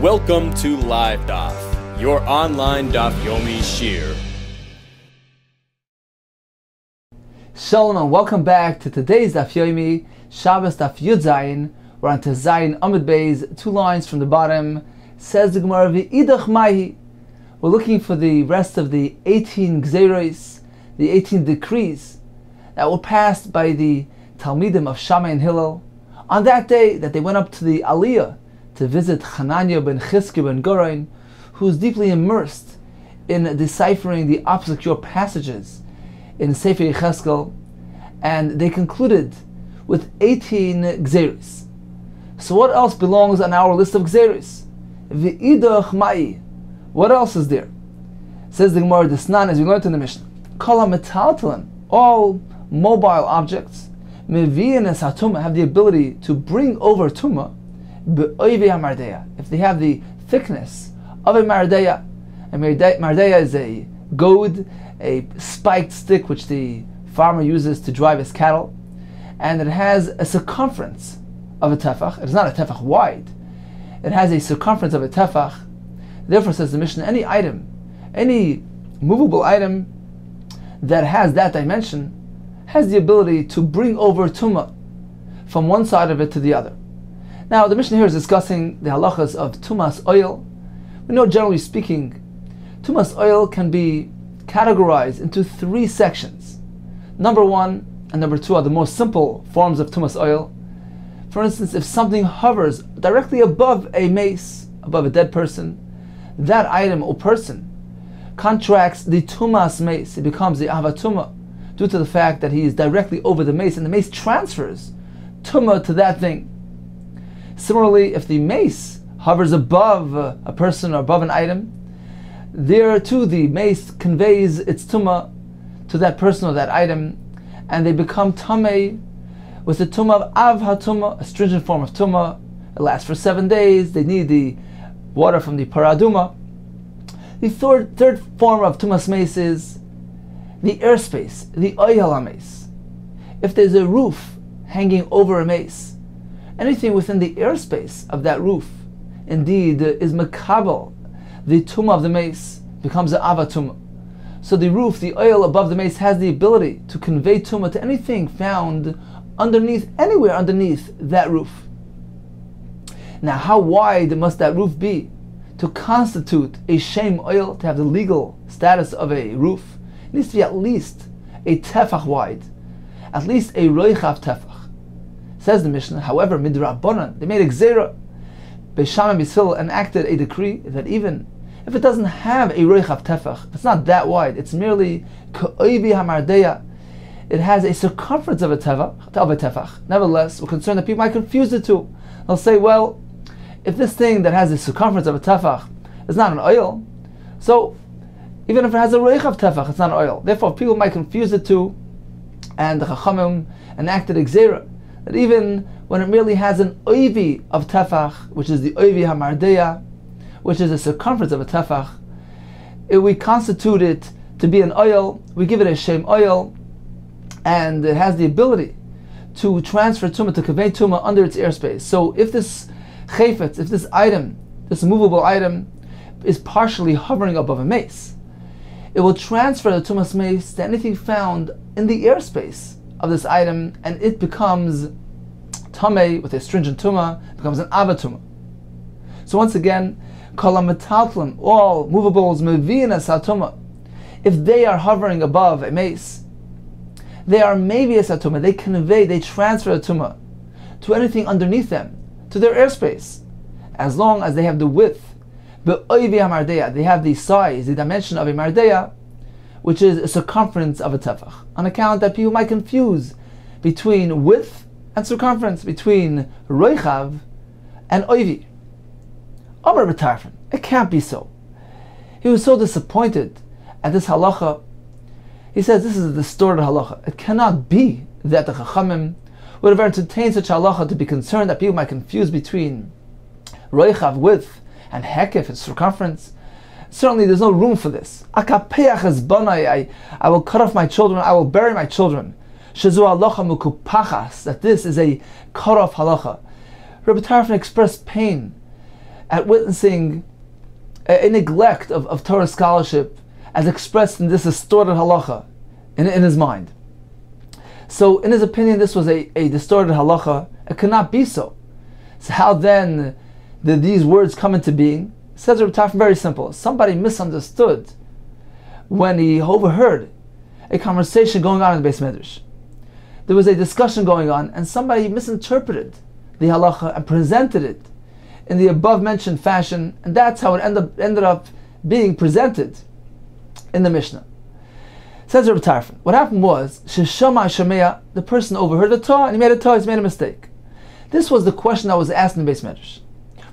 Welcome to Live Daf, your online Daf Yomi shir. Shalom and welcome back to today's Daf Yomi, Shabbos Daf Yud Zayin. We're on to Zayin Amud Beis, 2 lines from the bottom. Says the Gemara, V'idach Mahi. We're looking for the rest of the 18 Gzeros, the 18 decrees that were passed by the Talmidim of Shammai and Hillel on that day that they went up to the Aliyah to visit Hananiah ben Chizkiah ben Gorain, who's deeply immersed in deciphering the obscure passages in Sefer Yechezkel, and they concluded with 18 Gzeros. So what else belongs on our list of Gzeros? V'idach Ma'i. What else is there? Says the Gemara Desnan, as we learned in the Mishnah, Kol HaMetaltalan, all mobile objects, Mevi'enes HaTumah, have the ability to bring over Tumah, Be'oivei HaMardeya, if they have the thickness of a Mardeya. A Mardeya is a goad, a spiked stick which the farmer uses to drive his cattle, and it has a circumference of a tefach. It is not a tefach wide. It has a circumference of a tefach. Therefore, says the Mishnah, any item, any movable item that has that dimension has the ability to bring over tumah from one side of it to the other. Now, the Mishnah here is discussing the halachas of tumas oil. We know, generally speaking, tumas oil can be categorized into 3 sections. Number 1 and number 2 are the most simple forms of tumas oil. For instance, if something hovers directly above a mace, above a dead person, that item or person contracts the tumas mace. It becomes the avatuma due to the fact that he is directly over the mace, and the mace transfers tumah to that thing. Similarly, if the mace hovers above a person or above an item, there too the mace conveys its tumah to that person or that item, and they become tamei with the tumah of av hatumah, a stringent form of tumah. It lasts for 7 days. They need the water from the paraduma. The third form of tumas mace is the airspace, the oyal mace. If there's a roof hanging over a mace, anything within the airspace of that roof, indeed, is makabel. The tumah of the mace becomes an avatuma. So the roof, the oil above the mace, has the ability to convey tumah to anything found underneath, anywhere underneath that roof. Now, how wide must that roof be to constitute a shem oil, to have the legal status of a roof? It needs to be at least a tefach wide, at least a roichav tefach. Says the Mishnah, however, midrabanan, they made a gzera, Beis Shammai and Beis Hillel enacted a decree that even if it doesn't have a roichav tefach, it's not that wide, it's merely ka'oivi hamardeya, it has a circumference of a tefach. Nevertheless, we're concerned that people might confuse the two. They'll say, well, if this thing that has a circumference of a tefach is not an oil, so even if it has a roichav tefach, it's not an oil. Therefore, people might confuse the two, and the Chachamim enacted a gzera that even when it merely has an oivi of tefach, which is the oivi hamardeya, which is the circumference of a tefach, if we constitute it to be an oil, we give it a shem oil, and it has the ability to transfer tumah, to convey tumah under its airspace. So if this chayfetz, if this item, this movable item, is partially hovering above a mace, it will transfer the tumas mace to anything found in the airspace of this item, and it becomes tamei with a stringent tumah, becomes an avatuma. So once again, kol hametaltalan, all movables mevi'enes hatumah, if they are hovering above a mace, they are mevi'es hatumah, they convey, they transfer a tumah to anything underneath them, to their airspace, as long as they have the width, be'oivi hamardeya, they have the size, the dimension of a mardeya, which is a circumference of a tefach, on account that people might confuse between width and circumference, between roichav and oivi. Amar b'tarfin, it can't be so. He was so disappointed at this halacha. He says this is a distorted halacha. It cannot be that the Chachamim would have entertained such halacha to be concerned that people might confuse between roichav, width, and hekef, its circumference. Certainly there's no room for this. Akapeach es banai, I will cut off my children, I will bury my children. Shezu halacha mukupachas, that this is a cut off halacha. Rabbi Tarfon expressed pain at witnessing a neglect of Torah scholarship as expressed in this distorted halacha in his mind. So in his opinion, this was a distorted halacha. It cannot be so. So how then did these words come into being? Says Reb Tarfon, very simple. Somebody misunderstood when he overheard a conversation going on in the Beis Medrash. There was a discussion going on, and somebody misinterpreted the halacha and presented it in the above-mentioned fashion, and that's how it ended up being presented in the Mishnah. Says Reb Tarfon, what happened was, Sheshama Shemea, the person overheard the Torah, and he made a mistake. This was the question that was asked in the Beis Medrash,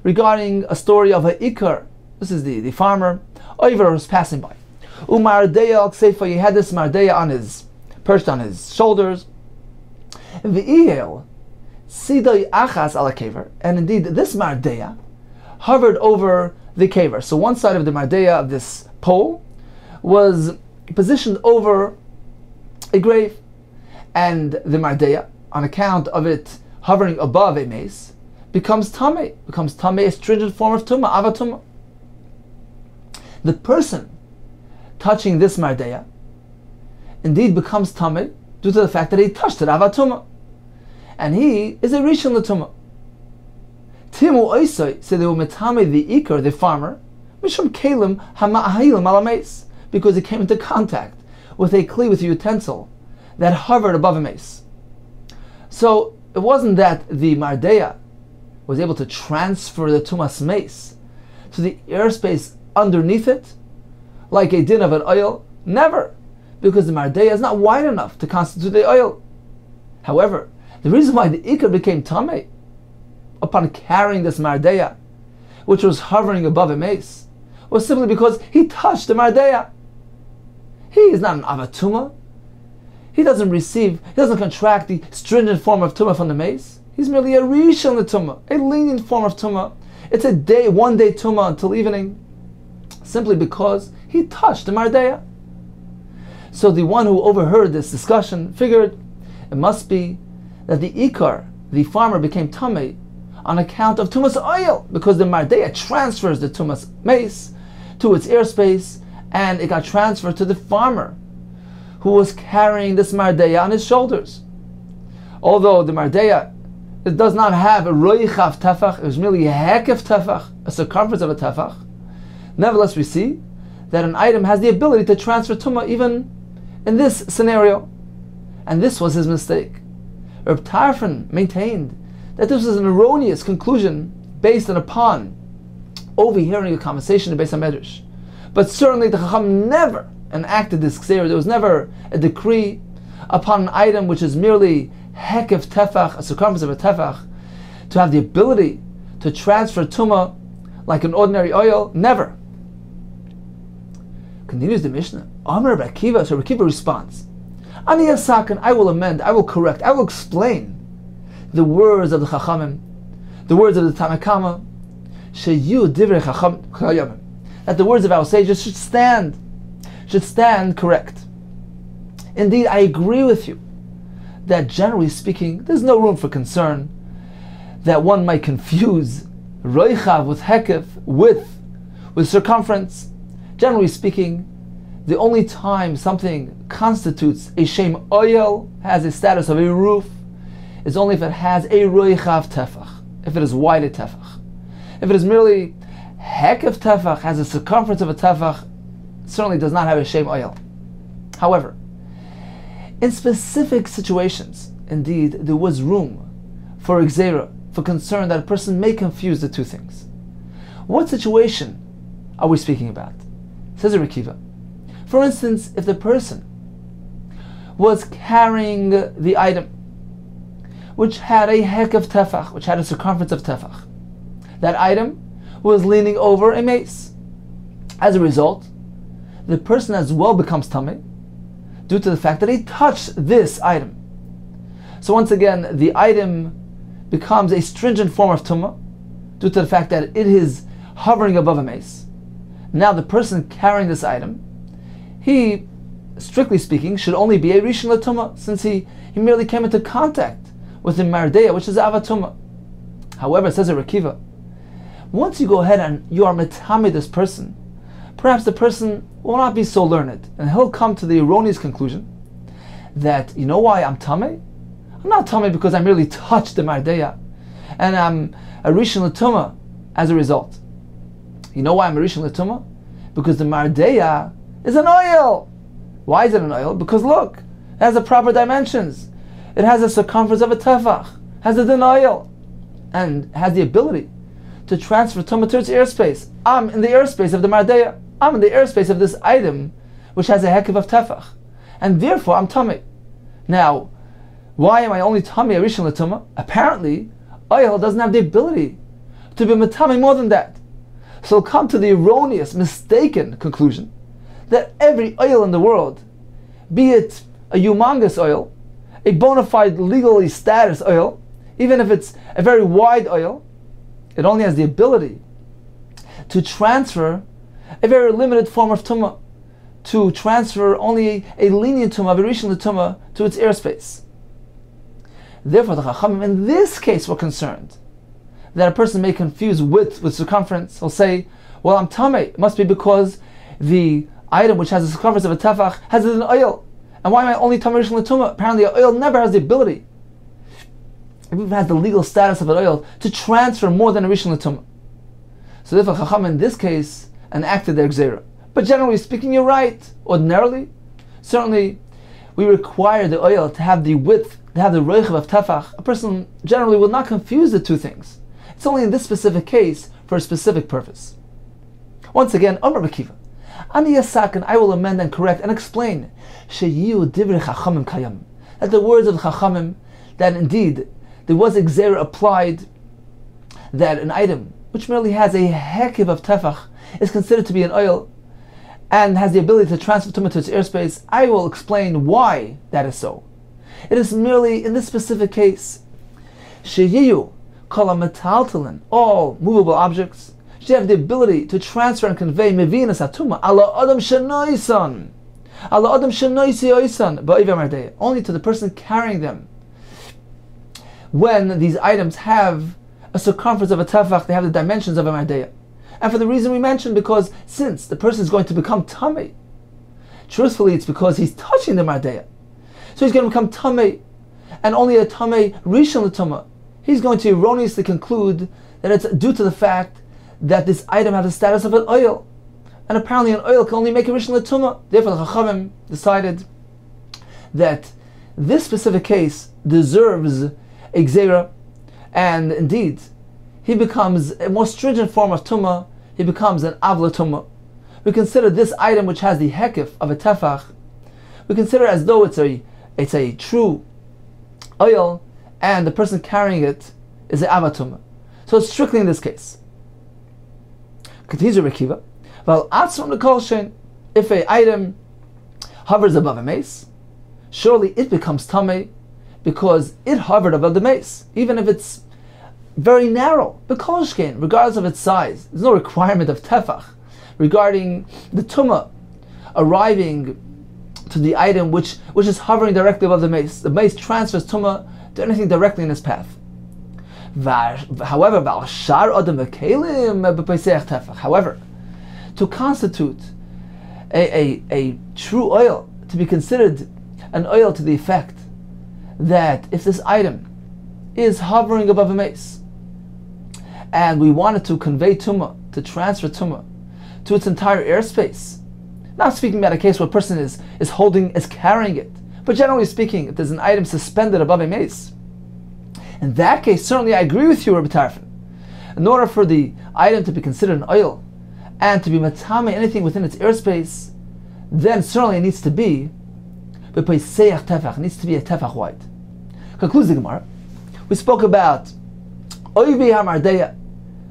regarding a story of a Ikar. This is the farmer. Oiver was passing by. Umardeya al Kseifa, he had this mardeya perched on his shoulders. V'iyel sidai achas ala kever, and indeed this mardeya hovered over the kever. So one side of the mardeya of this pole was positioned over a grave, and the mardeya, on account of it hovering above a mace, becomes tameh, a stringent form of tumah, avatumah. The person touching this mardeya indeed becomes tameh due to the fact that he touched it, avatumah, and he is a rishon l'tumah. Timu oisoi, so they will metame the ikar, the farmer, mishum kelim hama'ahilim ala mace, because he came into contact with a kli, with a utensil that hovered above a mace. So it wasn't that the mardeya was able to transfer the tumas mace to the airspace underneath it, like a din of an oil. Never, because the mardeya is not wide enough to constitute the oil. However, the reason why the ikar became tameh upon carrying this mardeya, which was hovering above a mace, was simply because he touched the mardeya. He is not an avatuma. He doesn't contract the stringent form of tumah from the mace. He's merely a rishon l'tumah, a lenient form of tumah. It's a one day tumah until evening, simply because he touched the mardeya. So the one who overheard this discussion figured it must be that the ikar, the farmer, became tameh on account of tumas oil, because the mardeya transfers the tumas mace to its airspace, and it got transferred to the farmer who was carrying this mardeya on his shoulders. Although the mardeya, it does not have a roichav tefach, it was merely a hekef tefach, a circumference of a tefach. Nevertheless, we see that an item has the ability to transfer tumah even in this scenario, and this was his mistake. Reb Tarfon maintained that this was an erroneous conclusion based upon overhearing a conversation in Beis HaMedrash. But certainly the Chacham never enacted this gzeira. There was never a decree upon an item which is merely hekef tefach, a circumference of a tefach, to have the ability to transfer tumah like an ordinary oil. Never. Continues the Mishnah. Amar Reb Akiva, so Reb Akiva responds, Ani yasaken, I will amend, I will correct, I will explain the words of the Chachamim, the words of the Tanakama, sheyu divrei Chachamim, that the words of our sages should stand correct. Indeed, I agree with you that generally speaking, there's no room for concern that one might confuse roichav with hekef, with circumference. Generally speaking, the only time something constitutes a shem oil, has a status of a roof, is only if it has a roichav tefach, if it is wide a tefach. If it is merely hekef tefach, has a circumference of a tefach, certainly does not have a shem oil. However, in specific situations, indeed, there was room for gzeira, for concern that a person may confuse the two things. What situation are we speaking about? Says Reb Akiva. For instance, if the person was carrying the item which had a hekef tefach, which had a circumference of tefach, that item was leaning over a mace. As a result, the person as well becomes tameh due to the fact that he touched this item. So once again, the item becomes a stringent form of tumah due to the fact that it is hovering above a mace. Now the person carrying this item, he, strictly speaking, should only be a rishon l'tumah, since he merely came into contact with the mardeya, which is avatumah. However, says Reb Akiva, once you go ahead and you are metame this person, perhaps the person will not be so learned, and he'll come to the erroneous conclusion that, you know why I'm tameh? I'm not tameh because I merely touched the mardeya, and I'm a rishon l'tumah as a result. You know why I'm a rishon l'tumah? Because the mardeya is an oil. Why is it an oil? Because look, it has the proper dimensions. It has a circumference of a tefach, has a din oil, and has the ability to transfer tumah to its airspace. I'm in the airspace of the mardeya. I'm in the airspace of this item which has a hekev of tefach, and therefore I'm tameh. Now, why am I only tameh a rishon l'tumah? Apparently, oil doesn't have the ability to be metameh more than that. So we'll come to the erroneous, mistaken conclusion that every oil in the world, be it a humongous oil, a bona fide legally status oil, even if it's a very wide oil, it only has the ability to transfer a very limited form of tumah, to transfer only a lenient tumah, a rishon l'tumah, to its airspace. Therefore, the Chachamim in this case were concerned that a person may confuse width with circumference. He'll say, well, I'm tameh. It must be because the item which has the circumference of a tefach has an oil. And why am I only tameh rishon l'tumah? Apparently, an oil never has the ability, it even has the legal status of an oil, to transfer more than a rishon l'tumah. So therefore, Chacham in this case enacted their gzeira. But generally speaking, you're right. Ordinarily, certainly, we require the oil to have the width, to have the roichav of tefach. A person generally will not confuse the two things. It's only in this specific case for a specific purpose. Once again, Amar Bakiva, Ani yasak, and I will amend and correct and explain sheyiu divrei chachamim kayam, that the words of the chachamim, that indeed there was a gzeira applied, that an item which merely has a hekev of tefach is considered to be an oil and has the ability to transfer tumah to its airspace. I will explain why that is so. It is merely in this specific case, sheyiu kol metaltalin, all movable objects, should have the ability to transfer and convey mevinas atuma ala adam shenoisan, ala adam shenoisi oisan ba'ivim ardeya, only to the person carrying them. When these items have a circumference of a tefach, they have the dimensions of a mardeya. And for the reason we mentioned, because since the person is going to become tameh, truthfully it's because he's touching the mardeya. So he's going to become tameh, and only a tameh rishon l'tumah. He's going to erroneously conclude that it's due to the fact that this item has the status of an oil. And apparently an oil can only make a rishon l'tumah. Therefore the Chachamim decided that this specific case deserves a gzeira, and indeed, he becomes a more stringent form of tumah. He becomes an avla tumah. We consider this item which has the hekif of a tefach, we consider as though it's a true oil, and the person carrying it is an avla tumah. So it's strictly in this case. Continues Rekiva, well, atzron l'kol shein, if an item hovers above a mace, surely it becomes tameh because it hovered above the mace, even if it's very narrow. B'kol, regardless of its size, there's no requirement of tefach regarding the tumah arriving to the item which is hovering directly above the mace. The mace transfers tumah to anything directly in its path. However, to constitute a true oil, to be considered an oil to the effect that if this item is hovering above a mace, and we wanted to convey tumah, to transfer tumah to its entire airspace, not speaking about a case where a person is carrying it, but generally speaking, if there's an item suspended above a mace, in that case, certainly I agree with you, Rabbi Tarfon. In order for the item to be considered an oil and to be matame anything within its airspace, then certainly it needs to be a tefach wide. Concludes the Gemara. We spoke about oivi hamardeya.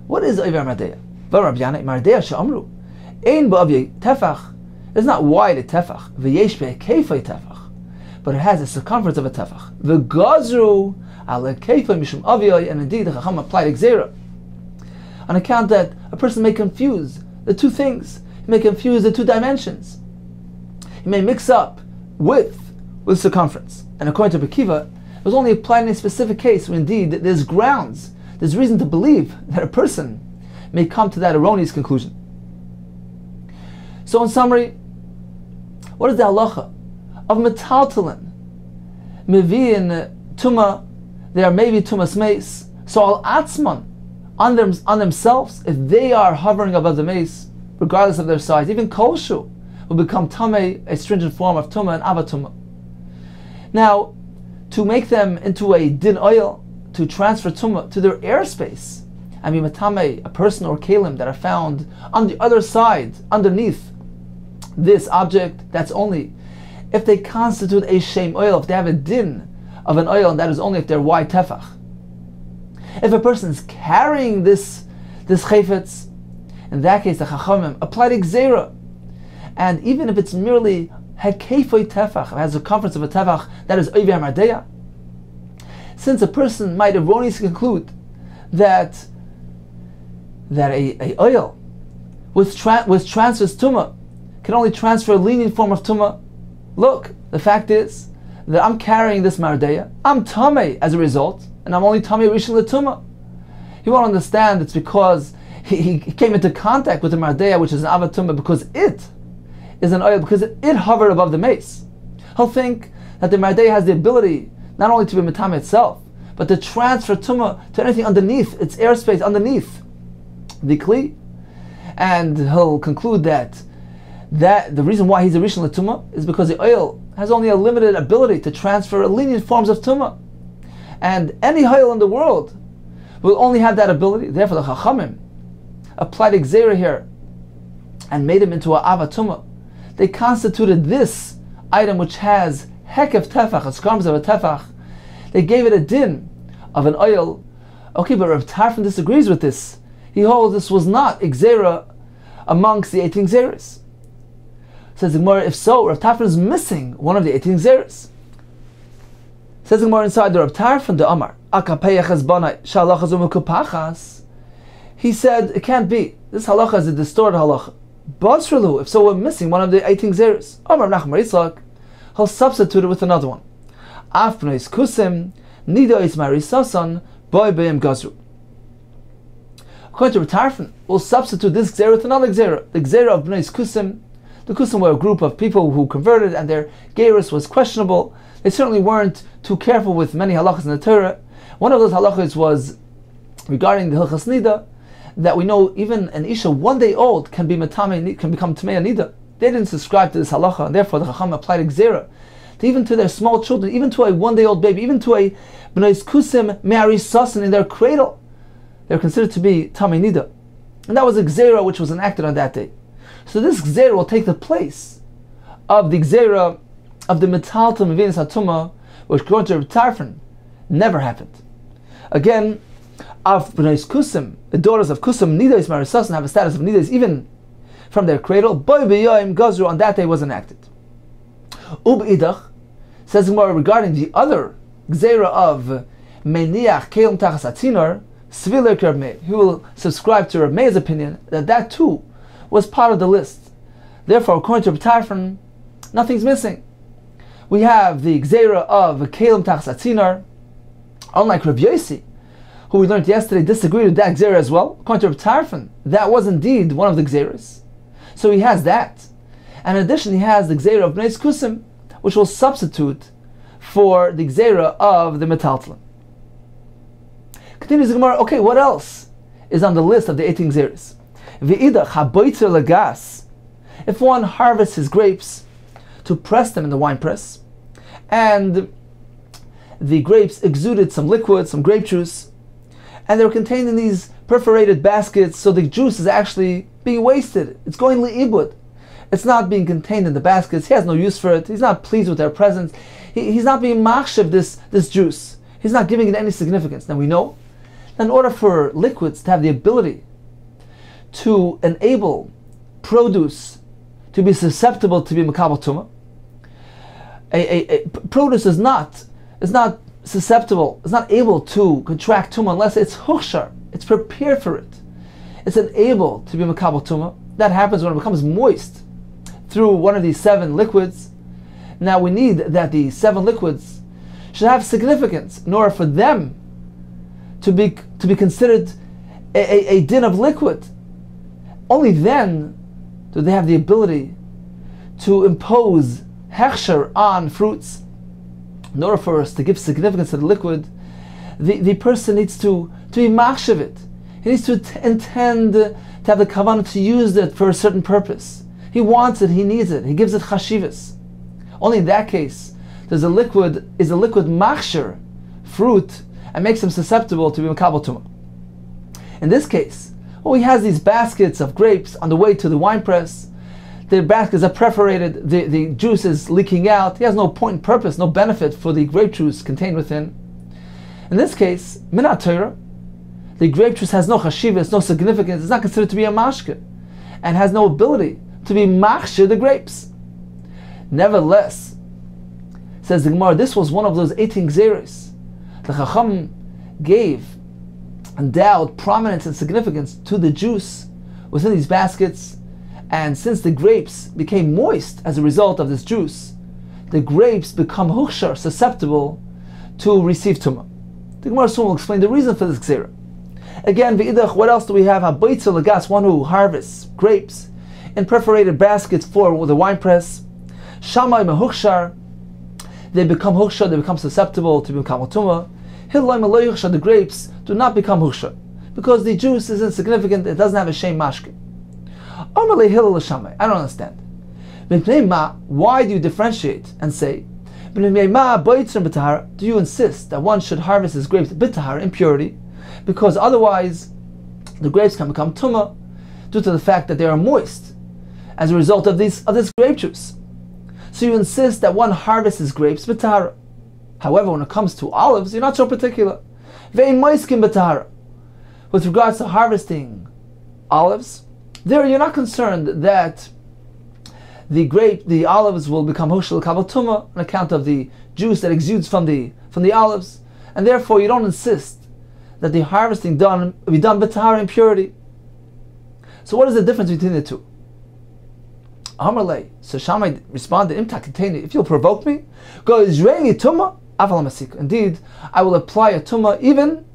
What is oivi hamardeya? Mardeya she'amru ein ba'avi tefach. It's not wide a tefach. V'yesh be'keifay tefach, but it has a circumference of a tefach. V'gazru ala keifay mishum aviyay, and indeed the Chacham applied gzeira on account that a person may confuse the two things. He may confuse the two dimensions. He may mix up width with circumference. And according to Bakiva, it was only applied in a specific case where indeed there's grounds, there's reason to believe that a person may come to that erroneous conclusion. So in summary, what is the halacha of metaltalin? Mevi'in tuma, they are maybe tumas meis. So al atzman, on themselves, if they are hovering above the mace, regardless of their size, even kolshu will become tamei, a stringent form of tuma and avatuma. Now, to make them into a din oil, to transfer tuma to their airspace, I mean matame, a person or kalim that are found on the other side, underneath this object, that's only if they constitute a shame oil, if they have a din of an oil, and that is only if they're wide tefach. If a person is carrying this chayfetz, in that case the chachamim applied gzeira, and even if it's merely hekefoi tefach, it has a circumference of a tefach, that is oiver mardeya. Since a person might erroneously conclude that a oil which transfers tumah can only transfer a lenient form of tumah, look, the fact is that I'm carrying this mardeya, I'm tamei as a result, and I'm only tamei rishon l'tumah. He won't understand it's because he came into contact with the mardeya, which is an avatumah, because it is an oil, because it hovered above the mace. He'll think that the mardeya has the ability not only to be metame itself, but to transfer tumah to anything underneath, its airspace underneath the kli. And he'll conclude that the reason why he's a rishon l'tumah is because the oil has only a limited ability to transfer lenient forms of tumah. And any oil in the world will only have that ability. Therefore the chachamim applied gzeira here and made him into a avatumah. They constituted this item which has hekef tefach, a skams of a tefach, they gave it a din of an oil. Okay, but Rav Tarfon disagrees with this. He holds this was not gzeira amongst the 18 gzeiras. Says the Gemara, if so, Rav Tarfon is missing one of the 18 gzeiras. Says the Gemara inside the Rav Tarfon, the Amar, he said, it can't be. This halacha is a distorted halacha. Basralu, if so, we're missing one of the 18 gzeiras. Amar Nachman Yitzchak, he'll substitute it with another one. Afbnois kusim, nidois marisasan, boy beim gazru. According to Rav Tarfon, we'll substitute this gzera with another gzera. The gzera of bnois kusim. The kusim were a group of people who converted, and their gerus was questionable. They certainly weren't too careful with many halachas in the Torah. One of those halachas was regarding the hilchas nida, that we know even an isha 1 day old can become tamei nida. They didn't subscribe to this halacha, and therefore the chacham applied a gzera even to their small children, even to a 1 day old baby, even to a b'nois kusim me'ari sasin in their cradle. They're considered to be tamei nida, and that was a gzera which was enacted on that day. So this gzera will take the place of the gzera of the metaltal mevinas hatuma, which according to Rav Tarfon never happened. Again, of b'nois kusim, the daughters of kusim nidas marisasin have a status of nidas even from their cradle. Boy b'yoyim gazru, on that day was enacted. Ub'idach, says more regarding the other gzera of meniach kelim tachas atzinor, sviler Rav Meir, who will subscribe to Rav Meir's opinion that too was part of the list. Therefore, according to Rav Tarfon, nothing's missing. We have the gzera of kelim tachas atzinor, unlike Rav Yosi, who we learned yesterday, disagreed with that gzera as well. According to Rav Tarfon, that was indeed one of the gzeras. So he has that. And in addition, he has the gzera of b'neis kusim, which will substitute for the gzera of the metaltalin. Continues the Gemara, okay, what else is on the list of the 18 gzeras? V'idach haboitzer lagas, if one harvests his grapes to press them in the wine press, and the grapes exuded some liquid, some grape juice, and they're contained in these perforated baskets, so the juice is actually being wasted. It's going li'ibud. It's not being contained in the baskets. He has no use for it. He's not pleased with their presence. He's not being machshav this juice. He's not giving it any significance. Now we know that in order for liquids to have the ability to enable produce to be susceptible to be makabel tumah, a produce is not susceptible, is not able to contract tumah unless it's huchshar, it's prepared for it. It's enabled to be makabel tumah. That happens when it becomes moist through one of these 7 liquids. Now we need that the 7 liquids should have significance in order for them to be considered a din of liquid, only then do they have the ability to impose hechsher on fruits. In order for us to give significance to the liquid, the person needs to be machshav it. He needs to intend to have the kavanah to use it for a certain purpose. He wants it, he needs it, he gives it chashivas. Only in that case is a liquid machsher fruit and makes him susceptible to be makabel tumah. In this case, he has these baskets of grapes on the way to the wine press. The baskets are perforated, the juice is leaking out. He has no point and purpose, no benefit for the grape juice contained within. In this case, minat Torah, the grape juice has no chashivas, no significance. It's not considered to be a mashke, and has no ability to be machshir the grapes. Nevertheless, says the Gemara, this was one of those 18 gzeros. The Chacham endowed prominence and significance to the juice within these baskets, and since the grapes became moist as a result of this juice, the grapes become huchshar, susceptible to receive tumah. The Gemara soon will explain the reason for this gzera. Again, v'idach, what else do we have? Habaytzel lagas, one who harvests grapes in perforated baskets for the wine press. Shamay mehuchshar, they become huchshar, they become susceptible to become tumah. Hilay meloy huchshar, the grapes do not become huchshar because the juice is insignificant, it doesn't have a shem mashke. Amalei hillel l'shamay, I don't understand. Why do you differentiate and say, do you insist that one should harvest his grapes b'tahara, impurity, because otherwise the grapes can become tumah due to the fact that they are moist as a result of this grape juice. So you insist that one harvests his grapes b'tahara. However, when it comes to olives, you're not so particular. Ve'in moiskim b'tahara. With regards to harvesting olives, there you're not concerned that the olives will become hushal kabel tumah on account of the juice that exudes from the olives, and therefore you don't insist that the harvesting be done b'tahara, impurity. So what is the difference between the two? Amarle, so Shammai responded, if you'll provoke me, go Israeli tumah aval masik. Indeed, I will apply a tumah even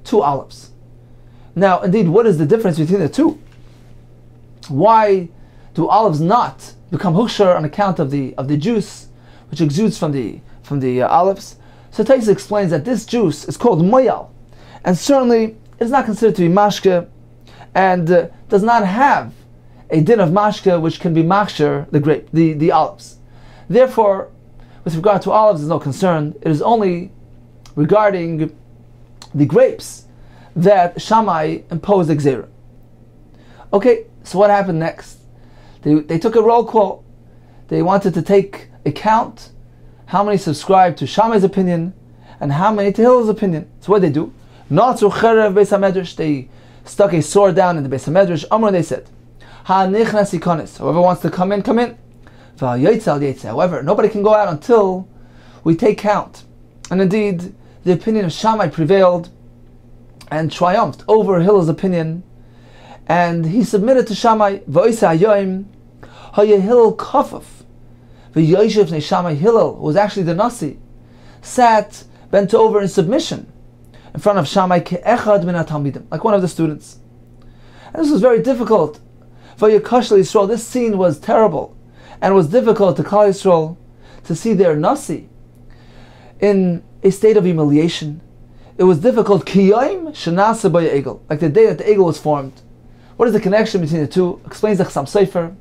to olives. Now, indeed, what is the difference between the two? Why do olives not become hushar on account of the juice which exudes from the olives? So Taisa explains that this juice is called moyal, and certainly it is not considered to be mashke, and does not have a din of mashke which can be machsher the olives. Therefore, with regard to olives, there's no concern. It is only regarding the grapes that Shammai imposed the gzera. Okay, so what happened next? They took a roll call. They wanted to take account how many subscribed to Shammai's opinion and how many to Hillel's opinion. So what did they do? They stuck a sword down in the Beis HaMedrash. Amr, they said, whoever wants to come in, come in. However, nobody can go out until we take count. And indeed, the opinion of Shammai prevailed and triumphed over Hillel's opinion, and he submitted to Shammai. Hillel kafaf, Hillel, who was actually the Nasi, sat bent over in submission in front of Shammai, like one of the students. And this was very difficult for Yekashel Yisrael. This scene was terrible, and it was difficult to Klal Yisrael to see their Nasi in a state of humiliation. It was difficult, kiyayim shenasa by egel, like the day that the egel was formed. What is the connection between the two? Explains the Chassam Sofer.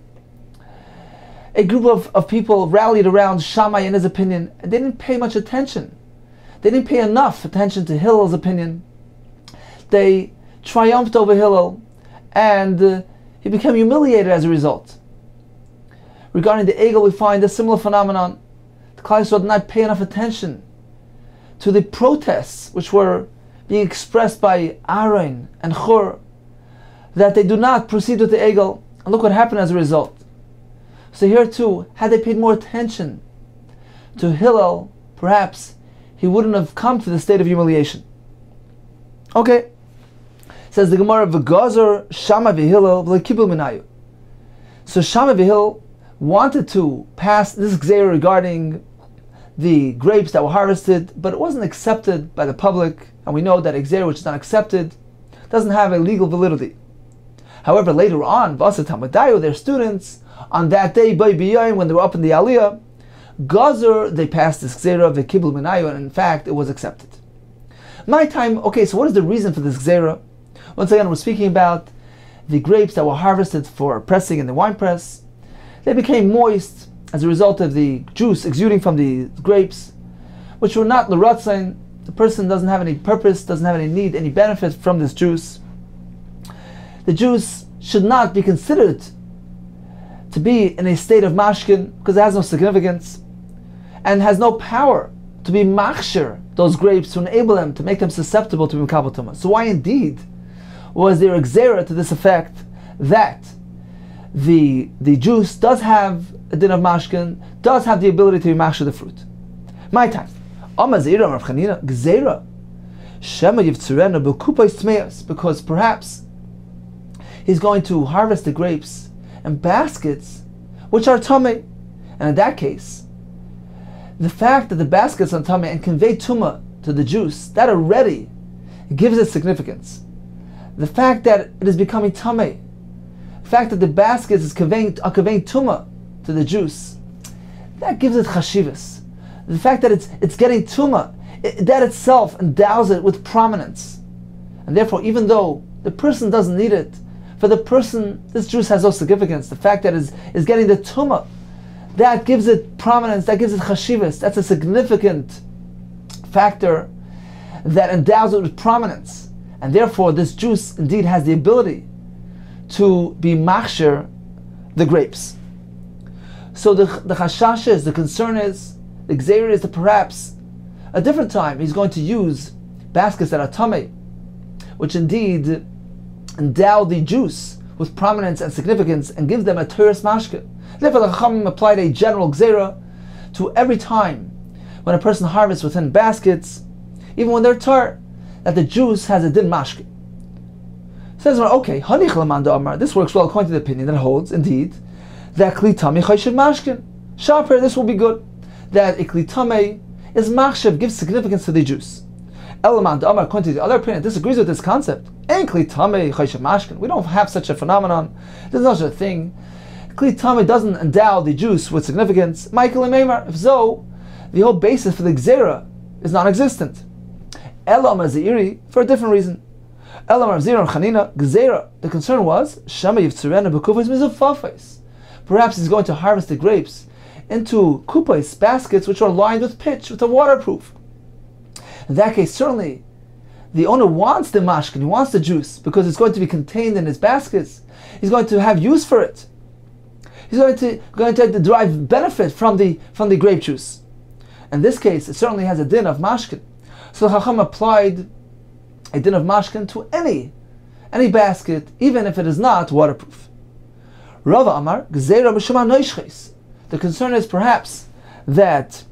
A group of people rallied around Shammai and his opinion, and they didn't pay much attention. They didn't pay enough attention to Hillel's opinion. They triumphed over Hillel, and he became humiliated as a result. Regarding the egel, we find a similar phenomenon. The Klal Yisrael did not pay enough attention to the protests which were being expressed by Aaron and Chur, that they do not proceed with the egel. And look what happened as a result. So here too, had they paid more attention to Hillel, perhaps he wouldn't have come to the state of humiliation. Okay, says the Gemara, V'gazor Shammai v'Hillel v'lekibul minayu. So Shammai v'Hillel wanted to pass this gzeira regarding the grapes that were harvested, but it wasn't accepted by the public, and we know that a gzeira which is not accepted doesn't have a legal validity. However, later on, Vasa Tamadayu, their students, on that day, when they were up in the Aliyah, Gazer, they passed this Gzera, V'kiblu Minayu, and in fact, it was accepted. My time, okay, so what is the reason for this Gzera? Once again, we're speaking about the grapes that were harvested for pressing in the wine press. They became moist as a result of the juice exuding from the grapes, which were not l'ratzain. The person doesn't have any purpose, doesn't have any need, any benefit from this juice. The juice should not be considered to be in a state of mashkin because it has no significance and has no power to be machshir those grapes to enable them, to make them susceptible to Mikabel Tumah. So why indeed was there a gzera to this effect that the juice does have a din of mashkin, does have the ability to be machshir the fruit? My time. Because perhaps he's going to harvest the grapes in baskets which are tamei, and in that case, the fact that the baskets are tamei and convey tumah to the juice, that already gives it significance. The fact that it is becoming tamei, the fact that the baskets are conveying tumah to the juice, that gives it chashivas. The fact that it's getting tumah, that itself endows it with prominence. And therefore, even though the person doesn't need it, for the person, this juice has no significance. The fact that it is getting the tumah, that gives it prominence, that gives it chashivas. That's a significant factor that endows it with prominence. And therefore, this juice indeed has the ability to be machshir the grapes. So the chashash is, the concern is, the gzeira is that perhaps a different time he's going to use baskets that are tamei, which indeed endow the juice with prominence and significance and give them a teres mashke. Therefore, the Chachamim applied a general gzeira to every time when a person harvests within baskets, even when they're tar, that the juice has a din mashke. Says, okay, hanich lamanda amar. This works well according to the opinion that holds indeed that kli tamei chayshiv mashkin. Shaper, this will be good. That a kli tamei is machshav, gives significance to the juice. Elamanda amar, according to the other opinion, disagrees with this concept. Ein kli tamei chayshiv mashkin. We don't have such a phenomenon. There's no such a thing. Kli tamei doesn't endow the juice with significance. Michael and Meimar. If so, the whole basis for the gzera is non-existent. Elam Aziri, for a different reason. Elam Azir Chanina gzera. The concern was Shama Yivtzurena b'kufos mizufafos. Perhaps he's going to harvest the grapes into kupos, baskets which are lined with pitch, which are waterproof. In that case, certainly the owner wants the mashkin, he wants the juice, because it's going to be contained in his baskets. He's going to have use for it. He's going to derive benefit from the grape juice. In this case, it certainly has a din of mashkin. So Chacham applied a din of mashkin to any basket, even if it is not waterproof. Rava Amar, Gzeira b'shema noishches. The concern is perhaps that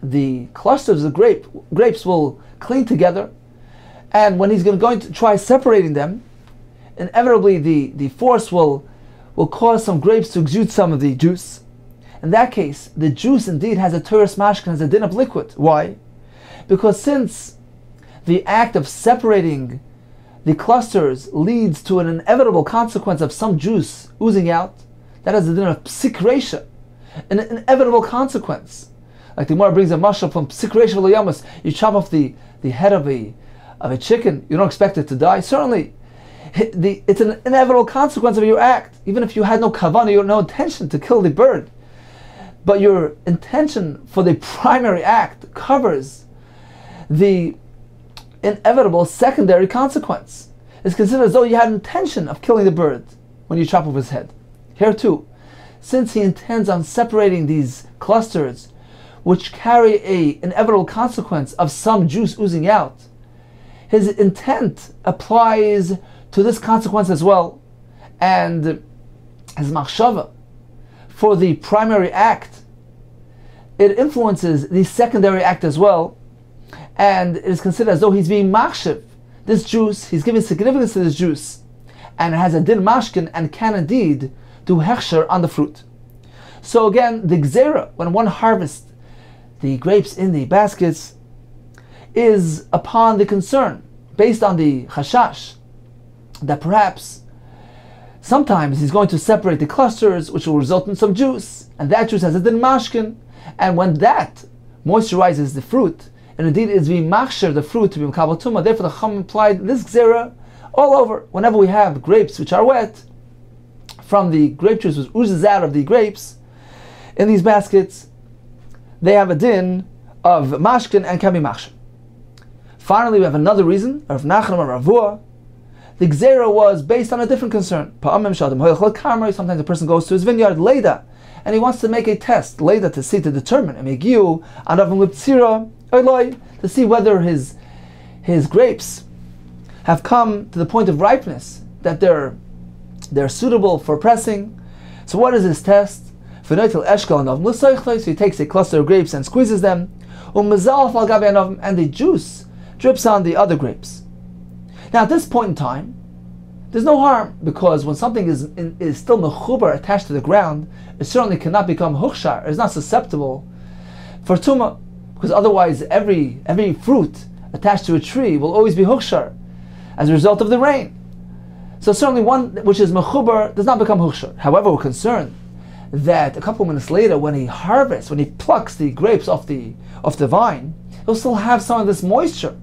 the clusters of grapes will cling together, and when he's going to try separating them, inevitably the force will cause some grapes to exude some of the juice. In that case, the juice indeed has a teres mashkin, has a din of liquid. Why? Because since the act of separating the clusters leads to an inevitable consequence of some juice oozing out, that has a din of psikresha, an inevitable consequence. Like the Gemara brings a mashal from psikresha l'yamas. You chop off the head of a chicken, you don't expect it to die. Certainly, it's an inevitable consequence of your act. Even if you had no kavanah, you had no intention to kill the bird, but your intention for the primary act covers the inevitable secondary consequence. It's considered as though you had intention of killing the bird when you chop off his head. Here too, since he intends on separating these clusters which carry an inevitable consequence of some juice oozing out, his intent applies to this consequence as well, and his machshava for the primary act, it influences the secondary act as well, and it is considered as though he's being machshav this juice, he's giving significance to this juice, and it has a din mashkin and can indeed do hechsher on the fruit. So again, the gzera, when one harvests the grapes in the baskets, is upon the concern, based on the chashash, that perhaps sometimes he's going to separate the clusters, which will result in some juice, and that juice has a din mashkin, and when that moisturizes the fruit, and indeed is being machsher the fruit to be mekabel tumah, therefore the Chacham applied this gzera all over. Whenever we have grapes which are wet, from the grape juice which oozes out of the grapes in these baskets, they have a din of mashkin and can be machsher. Finally, we have another reason of Nachman or Ravua. The gzera was based on a different concern. Sometimes a person goes to his vineyard later, and he wants to make a test later to determine to see whether his grapes have come to the point of ripeness, that they're suitable for pressing. So what is his test? So he takes a cluster of grapes and squeezes them, and the juice drips on the other grapes. Now at this point in time, there's no harm, because when something is still mechubar, attached to the ground, it certainly cannot become hukshar. It's not susceptible for tumah, because otherwise every fruit attached to a tree will always be hukshar as a result of the rain. So certainly one which is mechubar does not become hukshar. However, we're concerned that a couple of minutes later, when he plucks the grapes off the vine, he'll still have some of this moisture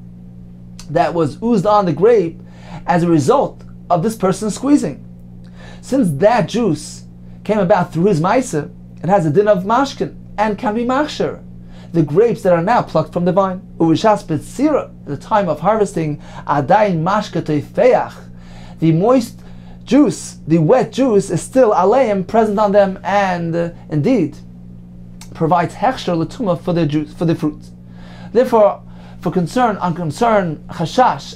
that was oozed on the grape as a result of this person squeezing. Since that juice came about through his ma'aseh, it has a din of mashkin and can be machsher the grapes that are now plucked from the vine. Uvishas betzira, at the time of harvesting, adayin mashka teifeach, the moist juice, the wet juice, is still aleim, present on them, and indeed provides hechsher l'tumah for the juice, for the fruit. Therefore, for chashash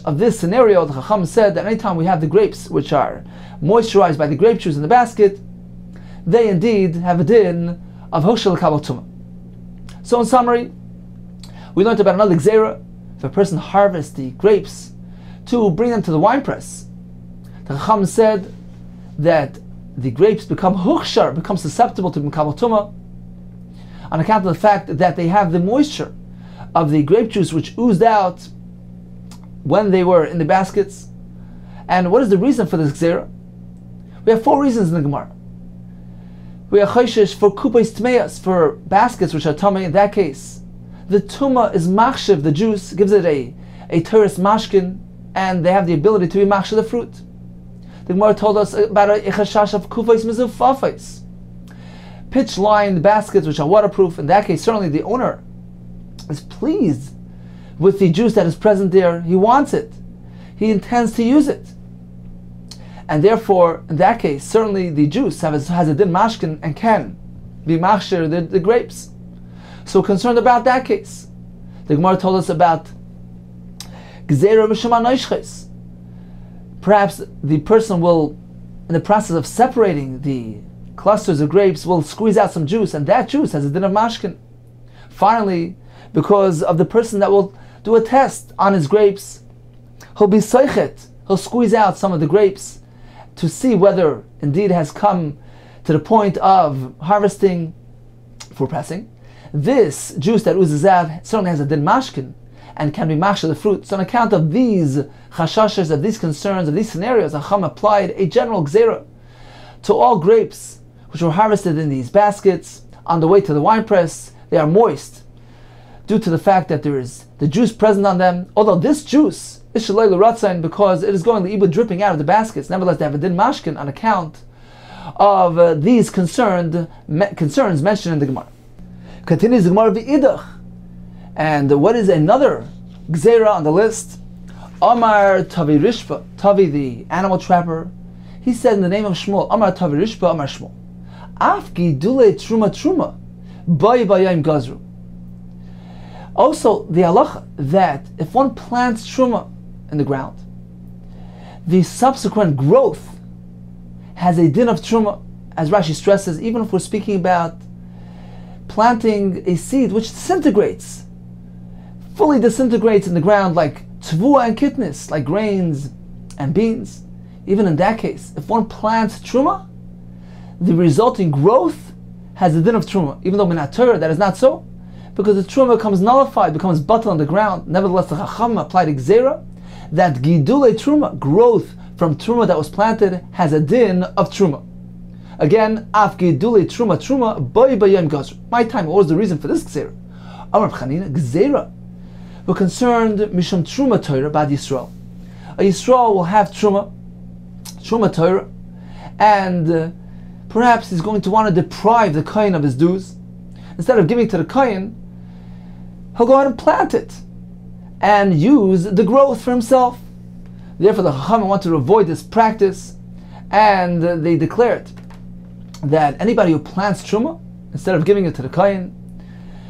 of this scenario, the Chacham said that anytime we have the grapes which are moisturized by the grape juice in the basket, they indeed have a din of hukshel l'kabel tumah. So in summary, we learned about another gzera. If a person harvests the grapes to bring them to the wine press, the Chacham said that the grapes become hukshar, become susceptible to mekabel tumah, on account of the fact that they have the moisture of the grape juice which oozed out when they were in the baskets. And what is the reason for this gzera? We have 4 reasons in the Gemara. We are chayshish for kupais tmeyas, for baskets which are tamei. In that case, the tumah is machshiv, the juice gives it a teres mashkin, and they have the ability to be machshiv the fruit. The Gemara told us about a chashash of kupais mizufafais, pitch-lined baskets which are waterproof. In that case, certainly the owner is pleased with the juice that is present there. He wants it. He intends to use it. And therefore, in that case, certainly the juice has a din mashkin and can be machsher the grapes. So concerned about that case. The Gemara told us about gzeira b'shema noishches. Perhaps the person will, in the process of separating the clusters of grapes, will squeeze out some juice, and that juice has a din of mashkin. Finally, because of the person that will do a test on his grapes, he'll be soichet, he'll squeeze out some of the grapes to see whether indeed has come to the point of harvesting for pressing. This juice that oozes out certainly has a din mashkin and can be machsher the fruit. So on account of these chashashes, of these concerns, of these scenarios, Chacham applied a general gzera to all grapes which were harvested in these baskets on the way to the wine press. They are moist due to the fact that there is the juice present on them. Although this juice is shalei l'ratzain, because it is going the ibud dripping out of the baskets, nevertheless they have a din mashkin on account of these concerns mentioned in the Gemara. Continues the Gemara v'idach, and what is another gzera on the list? Amar Tavi Rishpa, Tavi the animal trapper, he said in the name of Shmuel, Amar Tavi Rishpa, Amar Shmuel, Af gidule truma, bay bayayim gazru. Also, the halacha that if one plants truma in the ground, the subsequent growth has a din of truma, as Rashi stresses, even if we're speaking about planting a seed which disintegrates, fully disintegrates in the ground, like tvua and kitnis, like grains and beans. Even in that case, if one plants truma, the resulting growth has a din of truma. Even though minat Torah that is not so, because the truma becomes nullified, becomes bottled on the ground. Nevertheless, the Chacham applied a gzera that gidule truma, growth from truma that was planted has a din of truma. Again, af gidule truma boy bayem gazru. My time, what was the reason for this gzeira? Amar Chanina, gzeira. We're concerned mishum truma Torah bad Yisrael. A Yisrael will have truma Torah, and perhaps he's going to want to deprive the kohen of his dues. Instead of giving to the kohen, he'll go ahead and plant it and use the growth for himself. Therefore, the Chachamim want to avoid this practice, and they declared that anybody who plants truma, instead of giving it to the kohen,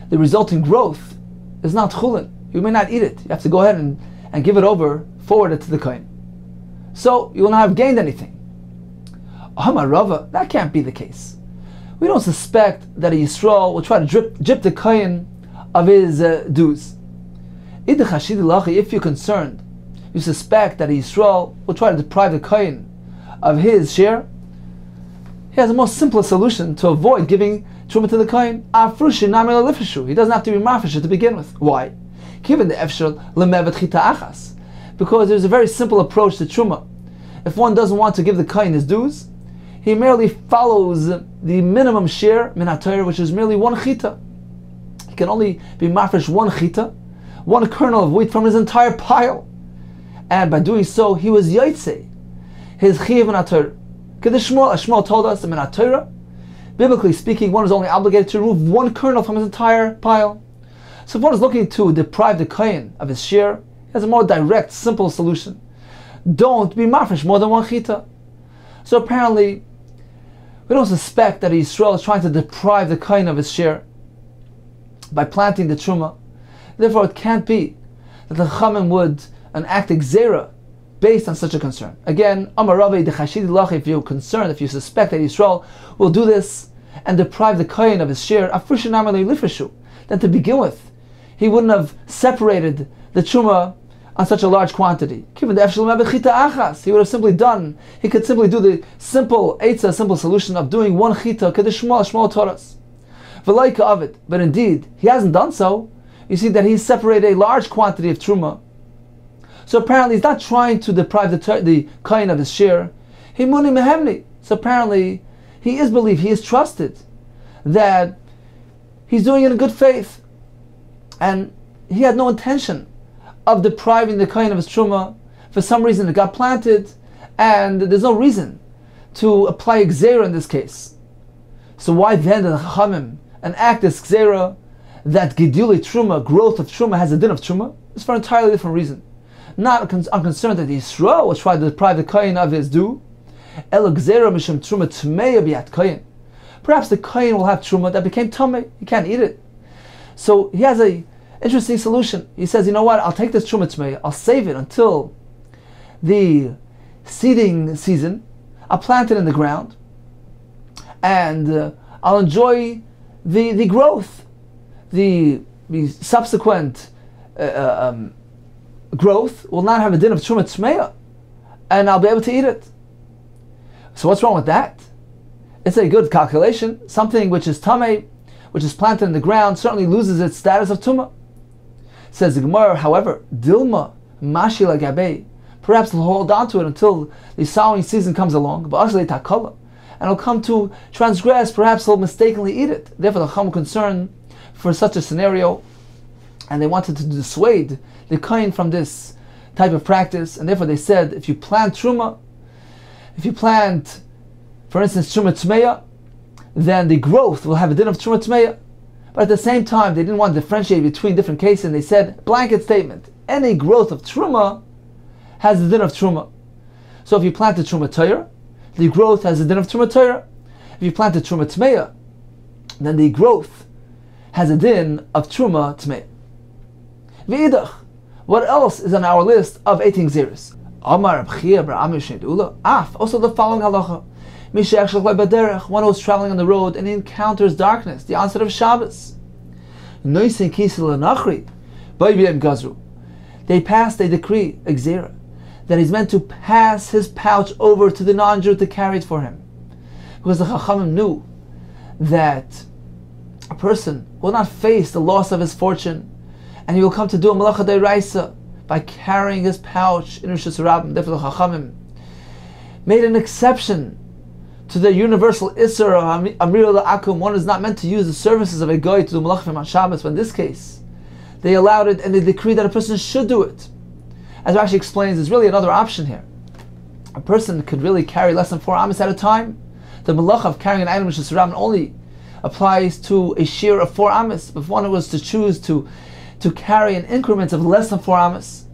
the resulting growth is not chulin. You may not eat it. You have to go ahead and give it over, forward it to the kohen. So you will not have gained anything. Amar Rava, that can't be the case. We don't suspect that a Yisrael will try to drip the kohen of his dues. If you're concerned, you suspect that a Yisrael will try to deprive the kohen of his share, he has a more simple solution to avoid giving truma to the kohen. He doesn't have to be mafresh to begin with. Why? Given the efshel lemevet chita achas, because there's a very simple approach to truma. If one doesn't want to give the kohen his dues, he merely follows the minimum share min haTorah, which is merely one chita. He can only be mafresh one chita, one kernel of wheat from his entire pile, and by doing so, he was yaitse his chiyuv min haTorah. Shmuel told us that min haTorah, biblically speaking, one is only obligated to remove one kernel from his entire pile. So if one is looking to deprive the kohen of his share, he has a more direct, simple solution. Don't be mafresh more than one chita. So apparently, we don't suspect that Yisrael is trying to deprive the kohen of his share by planting the truma. Therefore, it can't be that the Chachamim would enact a gzeira based on such a concern. Again, Amar Rava dechashidi lach, if you're concerned, if you suspect that Yisrael will do this and deprive the kohen of his share, afrishin amalei lifrishu, then to begin with, he wouldn't have separated the truma on such a large quantity. Given the efshel mebet chita achas, he would have simply done, he could simply do the simple eitzah, simple solution of doing one chita, shmol toras. V'laika of it. But indeed, he hasn't done so. You see that he's separated a large quantity of truma. So apparently he's not trying to deprive the kohen of his share. He muni mehemni. So apparently he is believed, he is trusted that he's doing it in good faith. And he had no intention of depriving the kohen of his truma. For some reason it got planted, and there's no reason to apply a gzeira in this case. So why then did the Chachamim enact this gzeira that giduli truma, growth of truma, has a din of truma? It's for an entirely different reason. Not I'm concerned that Yisrael will try to deprive the kohen of his due. Elo gzeira mishum truma tmeya biat kohen. Perhaps the kohen will have truma that became tamei. He can't eat it. So he has a interesting solution. He says, you know what, I'll take this truma tmei, I'll save it until the seeding season, I'll plant it in the ground, and I'll enjoy the growth, the subsequent growth will not have a din of truma tmei, and I'll be able to eat it. So what's wrong with that? It's a good calculation. Something which is tamei, which is planted in the ground, certainly loses its status of tumah. Says the Gemara, however, Dilma Mashila Gabe, perhaps he'll hold on to it until the sowing season comes along, but actually takala, and he'll come to transgress, perhaps he'll mistakenly eat it. Therefore the Chacham concerned for such a scenario, and they wanted to dissuade the kohen from this type of practice, and therefore they said, if you plant truma, if you plant, for instance, truma tmeya, then the growth will have a din of truma tmeya. But at the same time, they didn't want to differentiate between different cases, and they said, blanket statement, any growth of truma has the din of truma. So if you plant the truma Torah, the growth has the din of truma Torah. If you plant the truma tmeya, then the growth has a din of truma tmeya. V'idach, what else is on our list of 18 gzeros? Amar Abchia B'Amir Shnei Af, also the following halacha. One who is traveling on the road and he encounters darkness, the onset of Shabbos. They passed a decree, a gzera, that he's meant to pass his pouch over to the non-Jew to carry it for him. Because the Chachamim knew that a person will not face the loss of his fortune, and he will come to do a malacha d'oraisa by carrying his pouch in Rishus Rabbim. Therefore the Chachamim made an exception to the universal Isser of Amir La'akum. One is not meant to use the services of a goy to do malachim on Shabbos, but in this case, they allowed it and they decreed that a person should do it. As Rashi explains, there's really another option here. A person could really carry less than 4 amas at a time. The malach of carrying an item which is Raman only applies to a shear of 4 amas. If one was to choose to carry in increments of less than 4 amas,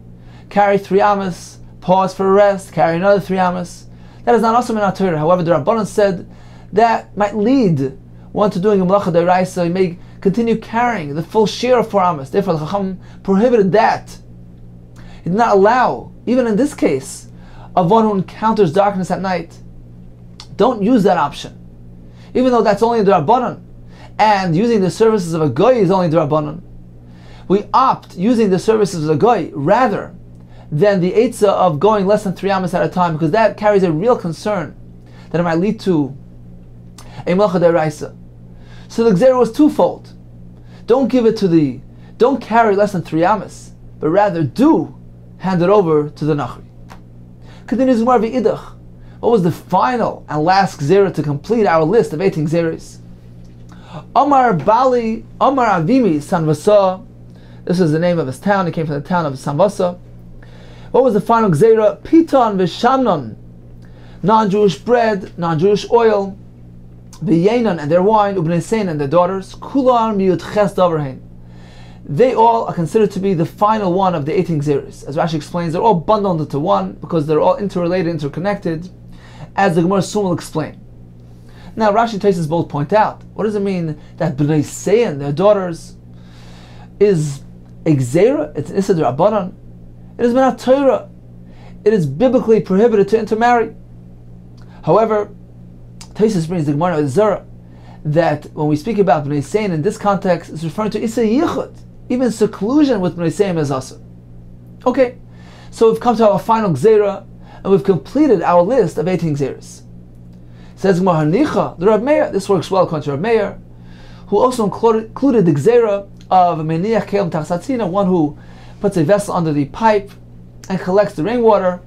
carry 3 amas, pause for a rest, carry another 3 amas, that is not also in Torah. However, the Rabbanan said that might lead one to doing a malacha d'oraisa. He may continue carrying the full share of 4 amas. Therefore, the Chacham prohibited that. He did not allow, even in this case, of one who encounters darkness at night. Don't use that option. Even though that's only the Rabbanan, and using the services of a goy is only the Rabbanan, we opt using the services of a goy rather than the eitzah of going less than 3 amas at a time, because that carries a real concern that it might lead to a malacha d'oraisa. So the gzera was twofold. Don't carry less than 3 amas, but rather do hand it over to the nachri. Continues Gemara v'idach. What was the final and last gzera to complete our list of 18 gzeras? Omar Bali, Omar Avimi Sanvasa. This is the name of his town. He came from the town of Sanvasa. What was the final gzera? Piton v'shamnon, non-Jewish bread, non-Jewish oil, v'yenon and their wine, ubnei sein and their daughters, kular miyut ches davarhein. They all are considered to be the final one of the 18 gzeras. As Rashi explains, they're all bundled into one because they're all interrelated, interconnected, as the Gemara soon will explain. Now, Rashi Taisus both point out, what does it mean that bnei sein, their daughters, is a gzera? It's an issa d'Rabbanan. It is min Torah. It is biblically prohibited to intermarry. However, Taisus brings the Gemara Zara that when we speak about bnei sein in this context, it's referring to issa yichud. Even seclusion with bnei sein is also. Okay, so we've come to our final gzera and we've completed our list of 18 gzeras. Says Gemara Hanicha, the Rab Meir. This works well according to Rab Meir, who also included the gzera of meniach kelim tachsatzina, one who puts a vessel under the pipe and collects the rainwater.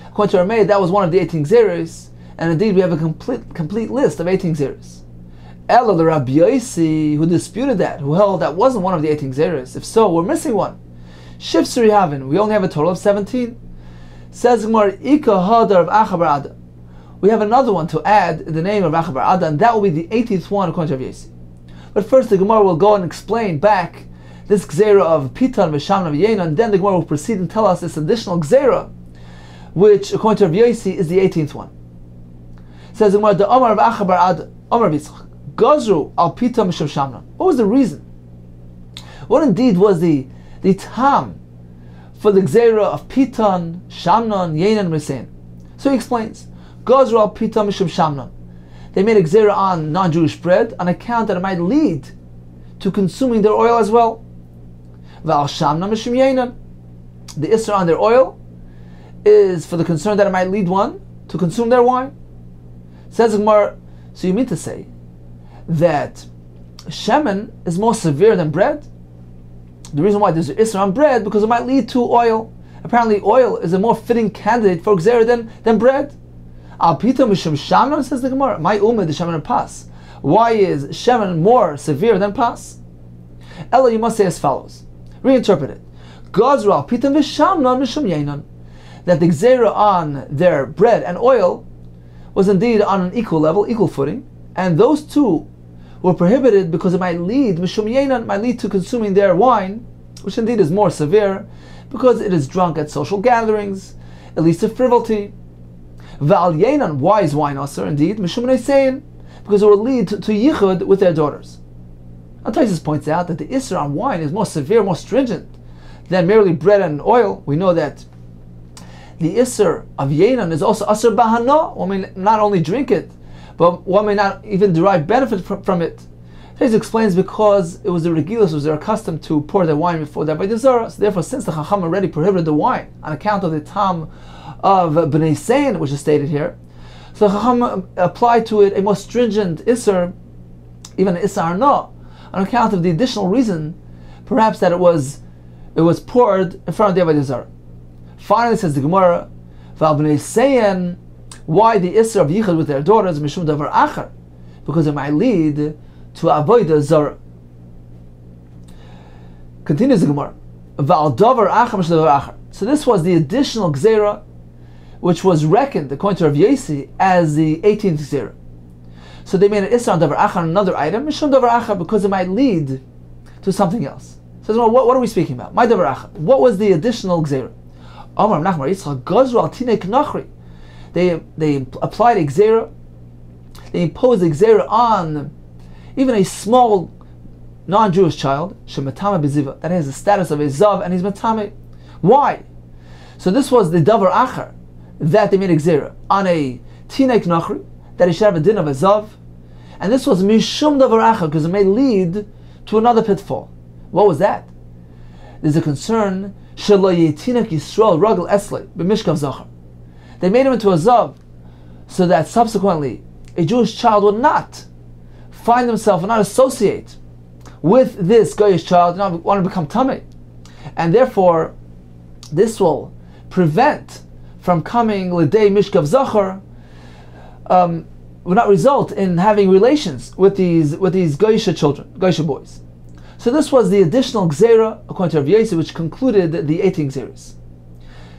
According to Rab Meir, that was one of the 18 gzeras, and indeed we have a complete list of 18 gzeras. Ella the Rabbi Yosi, who disputed that, who held that wasn't one of the 18 gzeras. If so, we're missing one. Shivsuri Havin, we only have a total of 17. Says Gemara, Ika Hadar of Achabar Ada. We have another one to add in the name of Achabar Ada, and that will be the 18th one according to Rabbi Yosi. But first the Gemara will go and explain back this gzera of Pitan v'Shamna v'Yena, and then the Gemara will proceed and tell us this additional gzera, which according to Rabbi Yosi is the 18th one. Says the Gemara, the Omar of Achabar Ada, Omar Yitzchak, Gazru al Pitan v'Shem Shamna. What was the reason? What indeed was the tam for the gzera of Pitan, Shamnon, Yenan, Mesein? So he explains, Gazru al Pitan v'Shem Shamnon. They made a gzera on non-Jewish bread on account that it might lead to consuming their oil as well. V'al Shamnon v'Shem Yenan. The isser on their oil is for the concern that it might lead one to consume their wine. Says the Gemara, so you mean to say that shemen is more severe than bread? The reason why there's an isser on bread, because it might lead to oil. Apparently oil is a more fitting candidate for gzera than bread. Al pita mishum shamnon, says the Gemara. My umid the shemen pas. Why is shemen more severe than pas? Ella, you must say as follows. Reinterpret it. Gazru al pita v'shamnon mishum yenon. That the gzera on their bread and oil was indeed on an equal level, equal footing, and those two were prohibited because it might lead, mishum yenan, might lead to consuming their wine, which indeed is more severe, because it is drunk at social gatherings, it leads to frivolity. Val yenan, why is wine also indeed? Mishum nesein, because it will lead to yichud with their daughters. And Taisus points out that the isser on wine is more severe, more stringent than merely bread and oil. We know that the isser of yenan is also asr bahana. One may not only drink it, but one may not even derive benefit from it. Taisus explains because it was the regilus, was they're accustomed to pour their wine before their Avodah Zarah. So therefore, since the Chacham already prohibited the wine on account of the tam of bnei sein, which is stated here, so the Chacham applied to it a more stringent isser, even an isser arna, on account of the additional reason, perhaps that it was poured in front of the Avodah Zarah. Finally, says the Gemara, "Val bnei sein Why the Isser of Yichud with their daughters, Mishum Davar Achar? Because it might lead to Avodah Zarah. Continues the Gemara. Va'al Davar Achar Mishum Davar Achar. So this was the additional Gzeira, which was reckoned, according to Rav Yosi, as the 18th Gzeira. So they made an Isser on Davar Achar, another item, Mishum Davar Achar, because it might lead to something else. So well, what are we speaking about? My Davar Achar. What was the additional Gzeira? Amar Nachmar Yitzchak Gazru al Tinei Knachri. They applied a Gzeira, they imposed a Gzeira on even a small non-Jewish child, Shematame Beziva, that has the status of a Zav and he's Matame. Why? So this was the Davar Achar that they made a Gzeira on a Tinei Knachri, that he should have a din of a Zav, and this was Mishum Davar Achar because it may lead to another pitfall. What was that? There's a concern, Shelo Yetinek Yisrael Ragel Eslei B'Mishkav Zachar. They made him into a Zav so that subsequently a Jewish child would not find himself and not associate with this Goyish child and not want to become Tameh. And therefore, this will prevent from coming L'dei Mishkav Zachar, will not result in having relations with these Goyish children, Goyish boys. So this was the additional Gzeira, according to Rav Yosi, which concluded the 18 Gzeiras.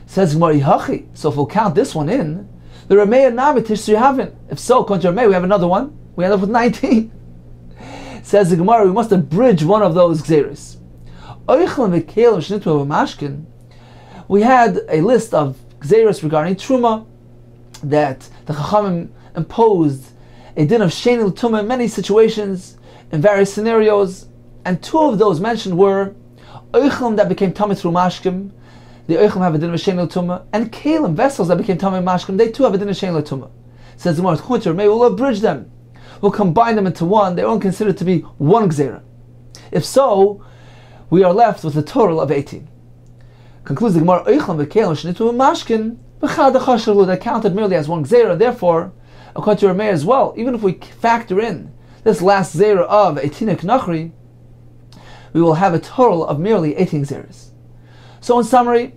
Says Gemara Hachi. So if we'll count this one in, the Ramei Nami Tishri Havin. If so, according to Ramei, we have another one. We end up with 19. Says the Gemara, we must abridge one of those Gzeiras. We had a list of Gzeiras regarding Truma, that the Chachamim imposed a din of Sheni L'Tumah in many situations, in various scenarios, and two of those mentioned were Oichlim that became Tameh through Mashkim. The Oichlim have a din of Sheni L'Tumah, and Kalim, vessels that became Tameh Mashkim, they too have a din of Sheni L'Tumah. Says the Gemara, maybe we'll abridge them. We'll combine them into one. They won't consider to be one Gzeira. If so, we are left with a total of 18. Concludes the Gemara, Oichlim v'Kalim Shenitu Mashkin v'Chad Chashalu, that counted merely as one Gzeira. Therefore, according to Rameh as well, even if we factor in this last Gzeira of a Tinei Knachri, we will have a total of merely 18 Gzeiras. So in summary,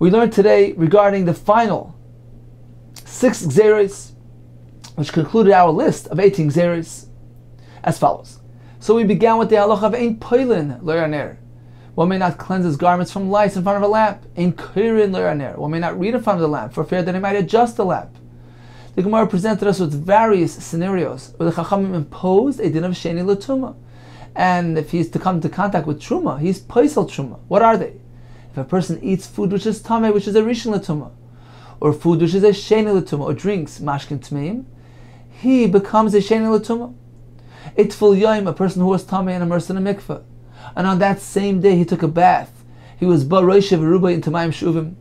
we learned today regarding the final 6 Gzeiras, which concluded our list of 18 Gzeiras, as follows. So we began with the halacha of Ein Poilin Lo Yaner. One may not cleanse his garments from lice in front of a lamp. Ein Kirin Lo Yaner. One may not read in front of the lamp for fear that he might adjust the lamp. The Gemara presented us with various scenarios where the Chachamim imposed a din of Sheni L'Tumah. And if he's to come into contact with Truma, he's Paisal Truma. What are they? If a person eats food which is Tameh, which is a Rishon L'Tumah, or food which is a Sheni L'Tumah, or drinks Mashkin Tmeim, he becomes a Sheni L'Tumah. A Tful Yom, a person who was Tameh and immersed in a mikveh, and on that same day he took a bath, he was Ba Roisha V'Ruba into Mayim Shuvim.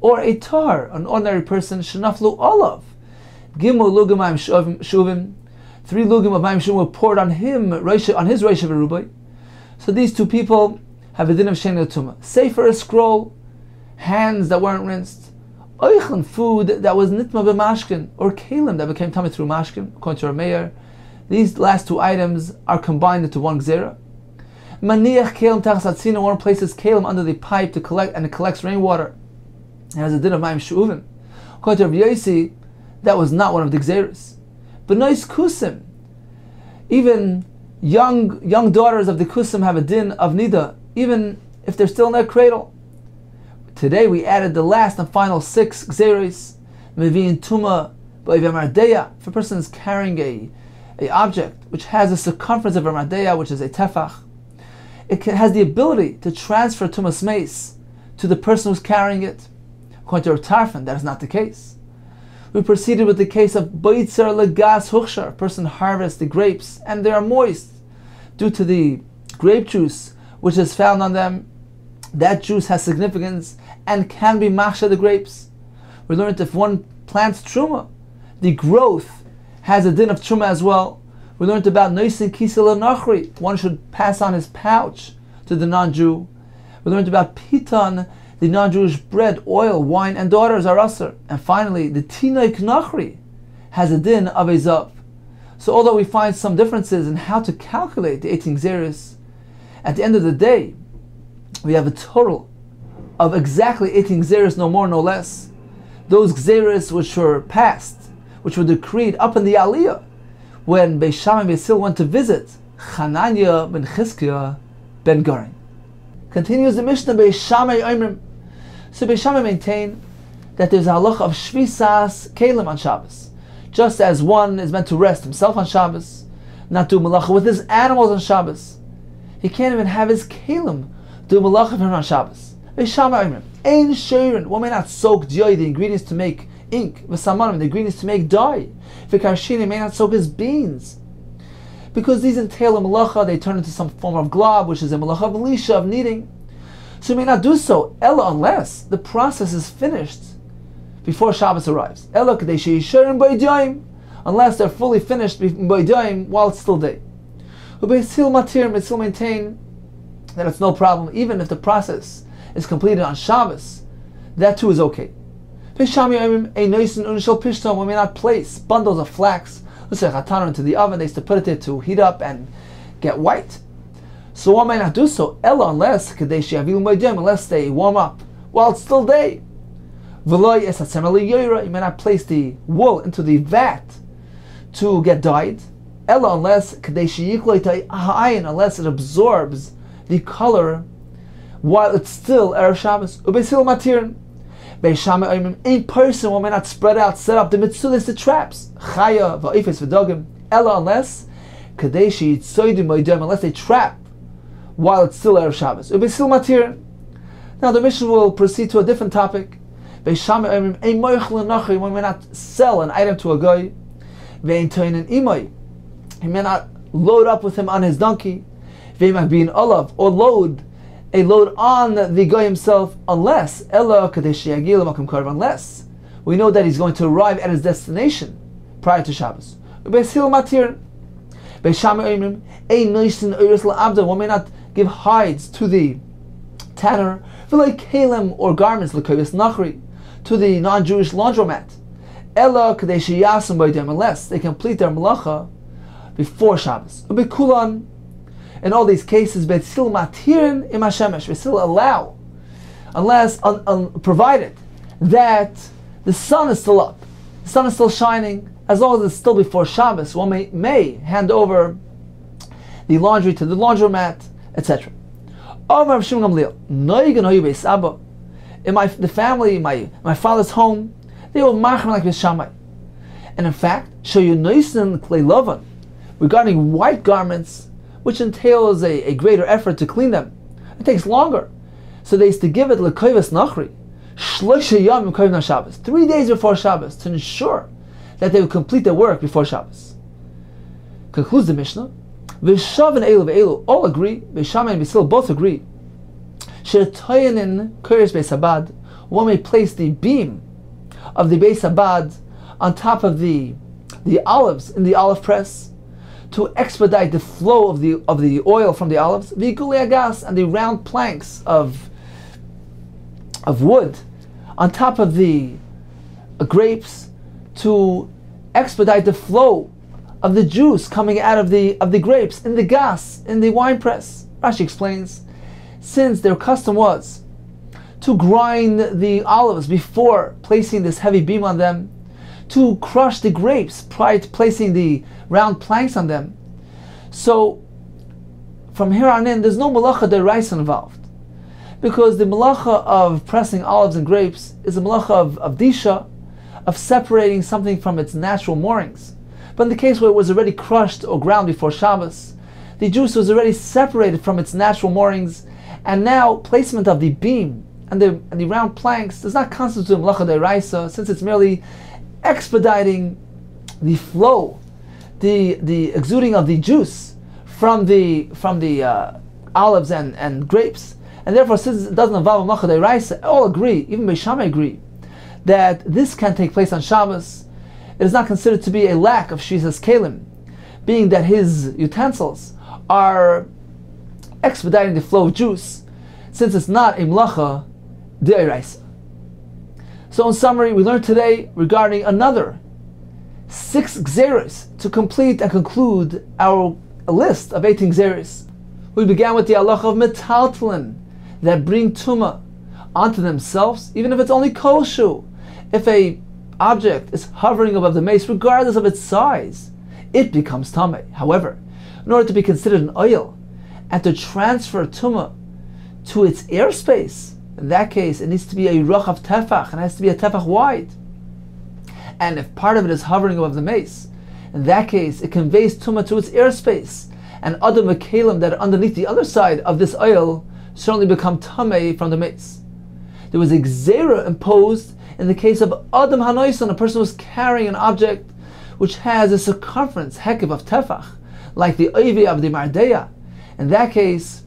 Or a Tar, an ordinary person, Shenaflu Olav, Gimel Lugim Mayim Shuvim, 3 lugim of Mayim Shuvim were poured on him, on his Roisha V'Rubai. So these two people have a din of Sheni L'Tumah. Sefer, a scroll, hands that weren't rinsed, Oichlan, food that was Nitma B'Mashkin, or Kalim that became Tameh through Mashkin, according to our mayor. These last 2 items are combined into one Gzeira. Maniach Kalim Tachas Hatzina, one places Kalim under the pipe to collect, and it collects rainwater. It has a din of Mayim Shuvim. According to Rav Yosi, that was not one of the Gzeiras. B'nois Kusim, even young daughters of the Kusim have a din of Nida, even if they're still in their cradle. Today we added the last and final 6 Gzeiros. Mevi'in Tuma B'Ivamardeya, if a person is carrying a object which has a circumference of Ivamardeya, which is a tefach, it has the ability to transfer Tumas Meis to the person who's carrying it. According to Rav Tarfon, that is not the case. We proceeded with the case of Boitzer Legas Huchshar. A person harvests the grapes and they are moist due to the grape juice which is found on them. That juice has significance and can be machsha the grapes. We learned if one plants truma, the growth has a din of truma as well. We learned about noisin kisel nachri. One should pass on his pouch to the non-Jew. We learned about piton, the non-Jewish bread, oil, wine, and daughters are usher. And finally, the Tinei Knachri has a din of a zav. So although we find some differences in how to calculate the 18 Gzeiros, at the end of the day, we have a total of exactly 18 Gzeiros, no more, no less. those gzeres which were passed, which were decreed up in the Aliyah, when Beis Shammai and Beis Hillel went to visit Hananiah ben Chizkiah ben Garin. Continues the Mishnah, Beis Shammai Oimrim. So Beis Shammai maintain that there's a halacha of shvisas kelim on Shabbos. Just as one is meant to rest himself on Shabbos, not do malacha with his animals on Shabbos, he can't even have his kelim do malacha for him on Shabbos. Beis Shammai Oimrim, ein sheirin, one may not soak dye, the ingredients to make ink, v'samanim, the ingredients to make dye. V'karshini, may not soak his beans, because these entail a malacha, they turn into some form of glob, which is a malacha of elisha, of kneading. So he may not do so, ella, unless the process is finished before Shabbos arrives. Ella kadeshi yisharim b'yidayim, unless they're fully finished b'yidayim while it's still day. Beis Hillel matir, Beis Hillel maintain that it's no problem, even if the process is completed on Shabbos, that too is okay. Beis Shammai Oimrim, ein noisin unishal pishtom, we may not place bundles of flax, let's say chatana, into the oven. They used to put it there to heat up and get white. So one may not do so, ella, unless kadeshi avilu b'yidayim, unless they warm up while it's still day. V'lo yesatzemer liyoira, you may not place the wool into the vat to get dyed. Ella, unless kadeshi yikloi ta'ayin, unless it absorbs the color while it's still Erev Shabbos. Ubeis Hillel matir, Beis Shammai Oimrim, a person, one may not spread out, set up the mitzulis, the traps, chaya va'ifes v'dogim. Ella, unless kadeshi yitzoidim b'yidayim, unless they trap while it's still Erev Shabbos. Ubeis Hillel matir. Now the Mishnah will proceed to a different topic. Beis Shammai Oimrim, ein moich l'nachri, one may not sell an item to a guy. Ve'ein toinen imoi, he may not load up with him on his donkey. Ve'ein bein olav, or load a load on the guy himself, unless ella kadeshi yagil makom karev, unless we know that he's going to arrive at his destination prior to Shabbos. Beis Hillel matir, Beis Shammai Oimrim, ein noisin oiros la'abda, one may not give hides to the tanner, v'lei kelem, or garments l'kovis nachri, to the non-Jewish laundromat. Ella kadeshi yasim b'yidayim, unless they complete their malacha before Shabbos. Ubekulan, in all these cases, Beis Hillel matirin im hashemesh, Beis Hillel allow, unless provided that the sun is still up, the sun is still shining, as long as it's still before Shabbos, one may hand over the laundry to the laundromat, etc. Omar Shimon Gamliel, noigen hoyu beis abba, in the family, my father's home, they were machmer like Beis Shammai. And in fact, shoyu noisin klei lovan, regarding white garments, which entails a greater effort to clean them, it takes longer. So they used to give it l'koivas nachri, shloisha yom koivna Shabbos, 3 days before Shabbos, to ensure that they would complete their work before Shabbos. Concludes the Mishnah, V'shav and Elu all agree, Beis Shammai and Beis Hillel both agree, She'toyanin kuris Beis Habad, one may place the beam of the Beis Habad on top of the olives in the olive press, to expedite the flow of the oil from the olives, v'gulei agas, and the round planks of wood on top of the grapes, to expedite the flow of the juice coming out of the grapes in the gas, in the wine press. Rashi explains, since their custom was to grind the olives before placing this heavy beam on them, to crush the grapes prior to placing the round planks on them. So from here on in, there's no malacha d'oraisa involved, because the malacha of pressing olives and grapes is a malacha of disha, of separating something from its natural moorings. But in the case where it was already crushed or ground before Shabbos, the juice was already separated from its natural moorings, and now placement of the beam and the round planks does not constitute malacha d'oraisa, since it's merely expediting the flow, the exuding of the juice from the olives and grapes. And therefore, since it doesn't involve malacha d'oraisa, all agree, even Beis Shammai agree, that this can take place on Shabbos. It is not considered to be a lack of shvisas kelim, being that his utensils are expediting the flow of juice, since it's not a malacha d'oraisa. So in summary, we learned today regarding another 6 gzeros to complete and conclude our list of 18 gzeros. We began with the halacha of metaltalin, that bring tumah onto themselves, even if it's only koshu, if a object is hovering above the mace, regardless of its size, it becomes tamei. However, in order to be considered an oil and to transfer tumah to its airspace, in that case, it needs to be a rochav tefach, and it has to be a tefach wide. And if part of it is hovering above the mace, in that case, it conveys tumah to its airspace, and other mekalim that are underneath the other side of this oil certainly become tamei from the mace. There was a gzera imposed in the case of Adam Hanoisan, a person who was carrying an object which has a circumference, hekev of tefach, like the oive of the mardeya. In that case,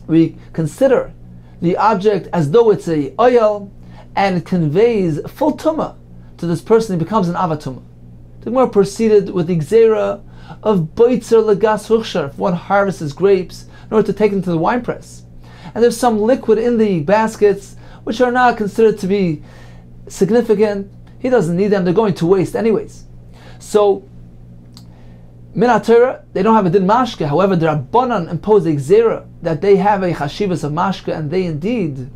we consider the object as though it's a oil, and it conveys full tumah to this person. He becomes an avatumah. The Gemara proceeded with the gzera of boitzer legas huchshar, if one harvests grapes in order to take them to the wine press, and there's some liquid in the baskets which are not considered to be significant. He doesn't need them, they're going to waste anyways. So min HaTorah, they don't have a din mashke. However, the Rabbanan impose a gzera that they have a chashivas of mashke, and they indeed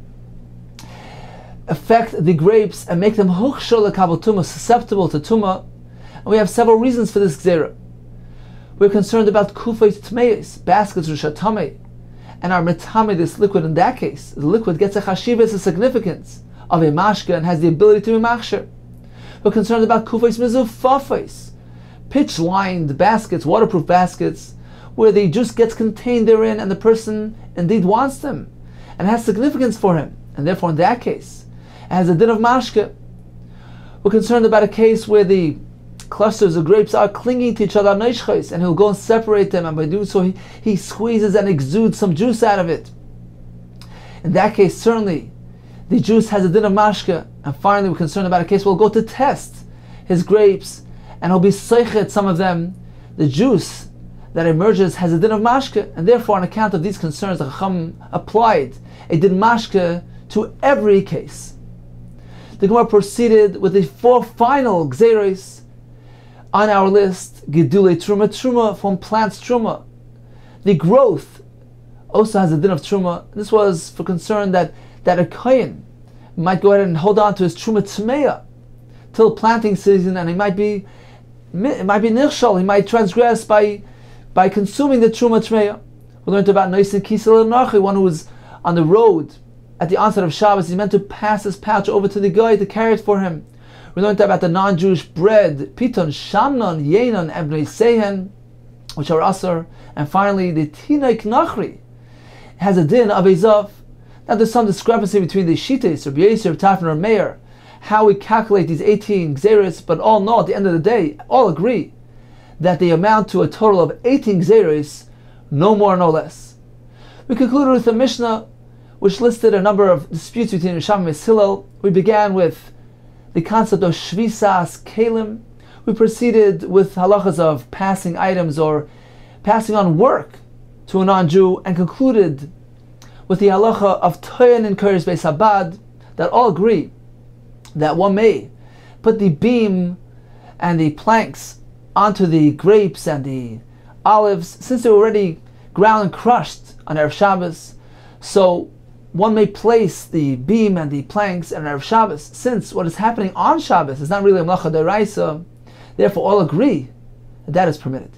affect the grapes and make them huchshar lekabel tumah, susceptible to tumah. And we have several reasons for this gzera. We're concerned about kufayt tmeis, baskets or shatamei, and our metame, this liquid. In that case, the liquid gets a chashivas, a significance of a mashke, and has the ability to be machsher. We're concerned about kufayt mezufafais, pitch-lined baskets, waterproof baskets, where the juice gets contained therein, and the person indeed wants them, and has significance for him, and therefore in that case, it has a din of mashke. We're concerned about a case where the clusters of grapes are clinging to each other, and he'll go and separate them, and by doing so he squeezes and exudes some juice out of it. In that case, certainly the juice has a din of mashke. And finally, we're concerned about a case where we'll go to test his grapes, and he'll be seichet some of them. The juice that emerges has a din of mashke, and therefore on account of these concerns, the Chacham applied a din mashke to every case. The Gemara proceeded with the 4 final gzeros on our list. Gedulei truma, truma from plants truma. The growth also has a din of truma. This was for concern that a kohen might go ahead and hold on to his truma tmeya till planting season, and it might be nirshal, he might transgress by consuming the truma tmeya. We learned about noisin kisel nachi, one who was on the road at the onset of Shabbos. He's meant to pass his pouch over to the guy to carry it for him. We learned about the non-Jewish bread, piton, shamnon, yenon, and bnei sehen, which are asur. And finally, the tinaik nachri has a din of ezav. Now there's some discrepancy between the shitas, Rabbi Yosef, Rabbi Tarfon, or Meir, how we calculate these 18 gzeros, but all know at the end of the day, all agree that they amount to a total of 18 gzeros, no more, no less. We concluded with a Mishnah which listed a number of disputes between Risham and Hillel. We began with the concept of shvisas kelim. We proceeded with halachas of passing items or passing on work to a non-Jew, and concluded with the halacha of toyan and koris beis habad, that all agree that one may put the beam and the planks onto the grapes and the olives, since they're already ground and crushed on Erev Shabbos. So one may place the beam and the planks on Erev Shabbos, since what is happening on Shabbos is not really a melacha d'oraisa. Therefore all agree that that is permitted.